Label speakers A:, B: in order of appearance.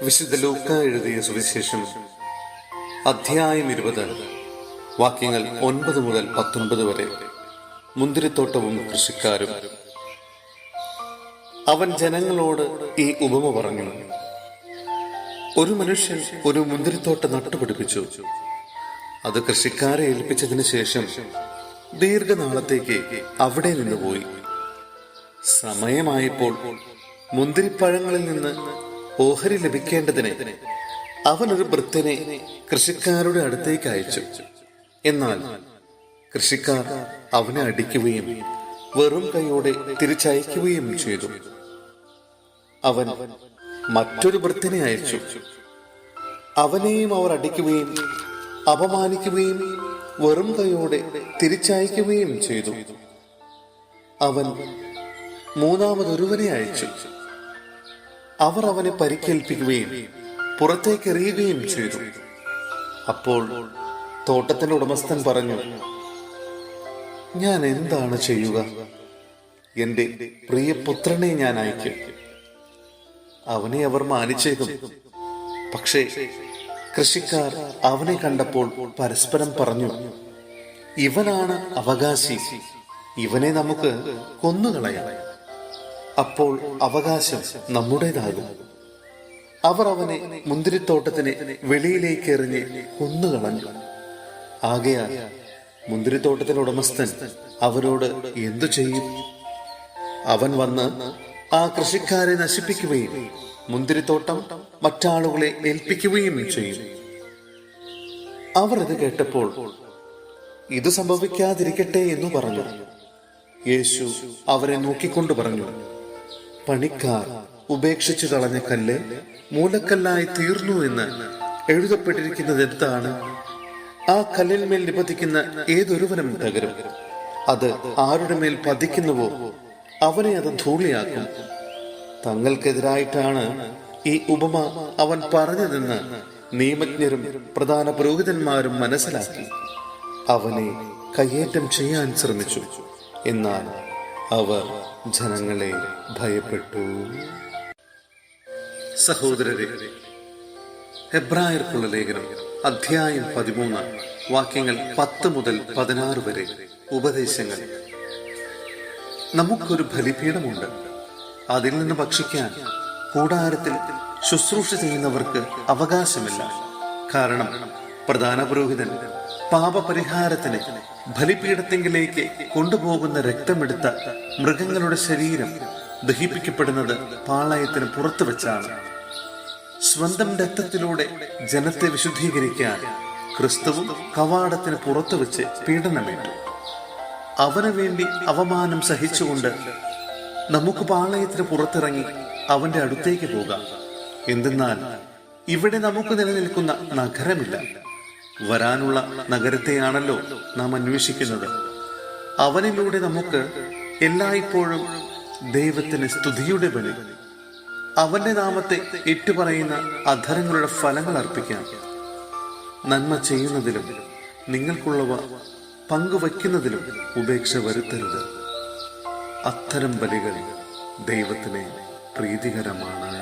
A: വിശുദ്ധ ലൂക്ക എഴുതിയ സുവിശേഷം അധ്യായം 20 വാക്യങ്ങൾ 9 മുതൽ 19 വരെ. മുന്തിരിത്തോട്ടവും കൃഷിക്കാരും. അവൻ ജനങ്ങളോട് ഈ ഉപമ പറഞ്ഞു. ഒരു മനുഷ്യൻ ഒരു മുന്തിരിത്തോട്ടം നട്ടുപിടിപ്പിച്ചു. അത് കൃഷിക്കാരെ ഏൽപ്പിച്ചതിന് ശേഷം ദീർഘനാളത്തേക്ക് അവിടെ നിന്ന് പോയി. സമയമായപ്പോൾ മുന്തിരിപ്പഴങ്ങളിൽ നിന്ന് ഓഹരി ലഭിക്കേണ്ടതിന് അവൻ ഒരു ഭൃത്യനെ കൃഷിക്കാരുടെ അടുത്തേക്ക് അയച്ചു. എന്നാൽ കൃഷിക്കാർ അവനെ അടിക്കുകയും വെറും കൈയോടെ തിരിച്ചയക്കുകയും ചെയ്തു. അവൻ മറ്റൊരു ഭൃത്യനെ അയച്ചു. അവനെയും അവർ അടിക്കുകയും അപമാനിക്കുകയും വെറും കൈയോടെ തിരിച്ചയക്കുകയും ചെയ്തു. അവൻ മൂന്നാമതൊരുവനെ അയച്ചു. അവർ അവനെ പരിക്കേൽപ്പിക്കുകയും പുറത്തേക്ക് എറിയുകയും ചെയ്തു. അപ്പോൾ തോട്ടത്തിന്റെ ഉടമസ്ഥൻ പറഞ്ഞു, ഞാൻ എന്താണ് ചെയ്യുക? എന്റെ പ്രിയപുത്രനെ ഞാൻ അയക്കും. അവനെ അവർ മാനിച്ചേക്കും. പക്ഷേ കൃഷിക്കാർ അവനെ കണ്ടപ്പോൾ പരസ്പരം പറഞ്ഞു, ഇവനാണ് അവകാശി, ഇവനെ നമുക്ക് കൊന്നുകളയാം. അപ്പോൾ അവകാശം നമ്മുടേതാകും. അവർ അവനെ മുന്തിരിത്തോട്ടത്തിന് വെളിയിലേക്ക് എറിഞ്ഞ് കൊന്നുകളഞ്ഞു. ആകയാൽ മുന്തിരിത്തോട്ടത്തിന്റെ ഉടമസ്ഥൻ അവരോട് എന്തു ചെയ്യും? അവൻ വന്ന് ആ കൃഷിക്കാരെ നശിപ്പിക്കുകയും മുന്തിരിത്തോട്ടം മറ്റാളുകളെ ഏൽപ്പിക്കുകയും ചെയ്യും. അവർ ഇത് കേട്ടപ്പോൾ ഇത് സംഭവിക്കാതിരിക്കട്ടെ എന്ന് പറഞ്ഞു. യേശു അവരെ നോക്കിക്കൊണ്ട് പറഞ്ഞു, പണിക്കാർ ഉപേക്ഷിച്ചു കളഞ്ഞ കല്ല് മൂലക്കല്ലായി തീർന്നു എന്ന് എഴുതപ്പെട്ടിരിക്കുന്നത് എന്താണ്? ആ കല്ലിന്മേൽ നിപതിക്കുന്ന ഏതൊരുവനും തകരും. അത് ആരുടെ മേൽ പതിക്കുന്നുവോ അവനെ അത് ധൂളിയാക്കും. തങ്ങൾക്കെതിരായിട്ടാണ് ഈ ഉപമ അവൻ പറഞ്ഞതെന്ന് നിയമജ്ഞരും പ്രധാന പുരോഹിതന്മാരും മനസ്സിലാക്കി അവനെ കയ്യേറ്റം ചെയ്യാൻ ശ്രമിച്ചു. എന്നാൽ അവർ ജനങ്ങളെ ഭയപ്പെട്ടു. സഹോദരരെ, ഹെബ്രായർക്കുള്ള ലേഖനം അധ്യായം 13 വാക്യങ്ങൾ 10 മുതൽ 16 വരെ. ഉപദേശങ്ങൾ. നമുക്കൊരു ബലിപീഠമുണ്ട്. അതിൽ നിന്ന് ഭക്ഷിക്കാൻ കൂടാരത്തിൽ ശുശ്രൂഷ ചെയ്യുന്നവർക്ക് അവകാശമില്ല. കാരണം പ്രധാന പുരോഹിതൻ പാപപരിഹാരത്തിന് ബലിപീഠത്തിങ്കിലേക്ക് കൊണ്ടുപോകുന്ന രക്തമെടുത്ത മൃഗങ്ങളുടെ ശരീരം ദഹിപ്പിക്കപ്പെടുന്നത് പാളയത്തിന് പുറത്തു വെച്ചാണ്. സ്വന്തം രക്തത്തിലൂടെ ജനത്തെ വിശുദ്ധീകരിക്കാൻ ക്രിസ്തുവും കവാടത്തിന് പുറത്തു വെച്ച് പീഡനമേറ്റു. അവന് വേണ്ടി അവമാനം സഹിച്ചുകൊണ്ട് നമുക്ക് പാളയത്തിന് പുറത്തിറങ്ങി അവന്റെ അടുത്തേക്ക് പോകാം. എന്തെന്നാൽ ഇവിടെ നമുക്ക് നിലനിൽക്കുന്ന നഗരമില്ല, വരാനുള്ള നഗരത്തെയാണല്ലോ നാം അന്വേഷിക്കുന്നത്. അവനിലൂടെ നമുക്ക് എല്ലായ്പ്പോഴും ദൈവത്തിന് സ്തുതിയുടെ ബലി, അവന്റെ നാമത്തെ ഏറ്റുപറയുന്ന അധരങ്ങളുടെ ഫലങ്ങൾ അർപ്പിക്കാം. നന്മ ചെയ്യുന്നതിലും നിങ്ങൾക്കുള്ളവ പങ്കുവയ്ക്കുന്നതിലും ഉപേക്ഷ വരുത്തരുത്. അത്തരം ബലികൾ ദൈവത്തിന് പ്രീതികരമാണ്.